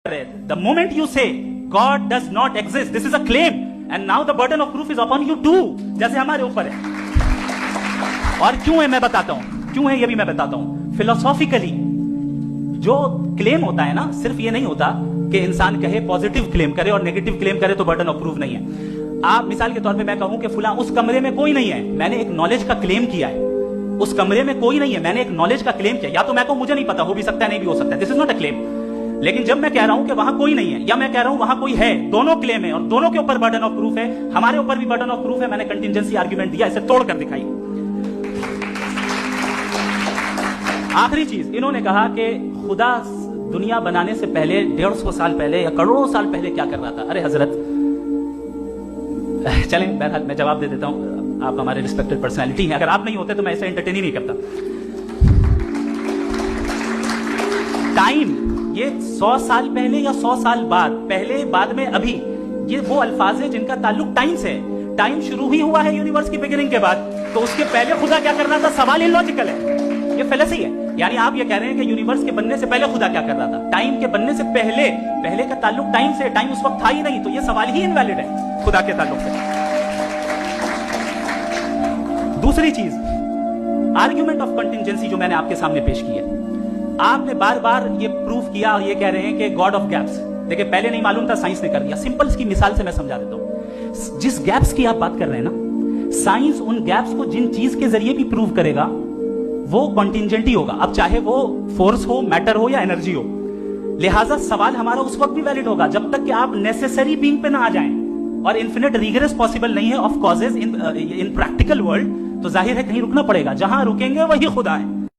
The moment you say God does not exist, this is a claim, and now the burden of proof is upon you too, जैसे हमारे ऊपर है। और क्यों है मैं बताता हूं, क्यों है ये भी मैं बताता हूं। फिलोसॉफिकली जो क्लेम होता है ना, सिर्फ ये नहीं होता कि इंसान कहे पॉजिटिव क्लेम करे और नेगेटिव क्लेम करे तो बर्डन ऑफ प्रूफ नहीं है। आप मिसाल के तौर पे मैं कहूं कि फुला उस कमरे में कोई नहीं है, मैंने एक नॉलेज का क्लेम किया है, उस कमरे में कोई नहीं है, मैंने एक नॉलेज का क्लेम किया। या तो मैं कहूं मुझे नहीं पता, हो भी सकता है नहीं भी हो सकता है, this is not a claim. लेकिन जब मैं कह रहा हूं कि वहां कोई नहीं है या मैं कह रहा हूं वहां कोई है, दोनों क्लेम है और दोनों के ऊपर बर्डन ऑफ प्रूफ है। हमारे ऊपर भी बर्डन ऑफ प्रूफ है, मैंने कंटिजेंसी आर्ग्यूमेंट दिया, इसे तोड़कर दिखाई। आखिरी चीज, इन्होंने कहा कि खुदा दुनिया बनाने से पहले 150 साल पहले या करोड़ों साल पहले क्या कर रहा था। अरे हजरत, चलें बहरहाल मैं जवाब दे देता हूं, आप हमारे रिस्पेक्टेड पर्सनैलिटी हैं, अगर आप नहीं होते तो मैं ऐसे एंटरटेन ही नहीं करता। टाइम, ये 100 साल पहले या 100 साल बाद, पहले बाद में अभी, ये वो अल्फाज है जिनका ताल्लुक टाइम से है। टाइम शुरू ही हुआ है यूनिवर्स की बिगिनिंग के बाद, तो उसके पहले खुदा क्या कर रहा था, सवाल इलॉजिकल है, ये फेलेसी है। यानी आप ये कह रहे हैं कि यूनिवर्स के बनने से पहले खुदा क्या कर रहा था, टाइम के बनने से पहले, पहले का ताल्लुक टाइम से, टाइम उस वक्त था ही नहीं, तो ये सवाल ही इनवैलिड है खुदा के ताल्लुक से। दूसरी चीज, आर्ग्यूमेंट ऑफ कंटिजेंसी जो मैंने आपके सामने पेश की है, आपने बार बार ये प्रूफ किया और ये कह रहे हैं कि गॉड ऑफ गैप्स। देखिए पहले नहीं मालूम था, साइंस ने कर दिया। सिंपल इसकी मिसाल से मैं समझा देता हूं। जिस गैप्स की आप बात कर रहे हैं ना, साइंस उन गैप्स को जिन चीज के जरिए भी प्रूव करेगा वो कॉन्टिजेंट ही होगा, अब चाहे वो फोर्स हो, मैटर हो या एनर्जी हो। लिहाजा सवाल हमारा उस वक्त भी वैलिड होगा जब तक कि आप नेसेसरी बीइंग पे ना आ जाएं, और इन्फिनिट रिगरस पॉसिबल नहीं है of causes in practical world, तो जाहिर है कहीं रुकना पड़ेगा, जहां रुकेंगे वही खुदा है।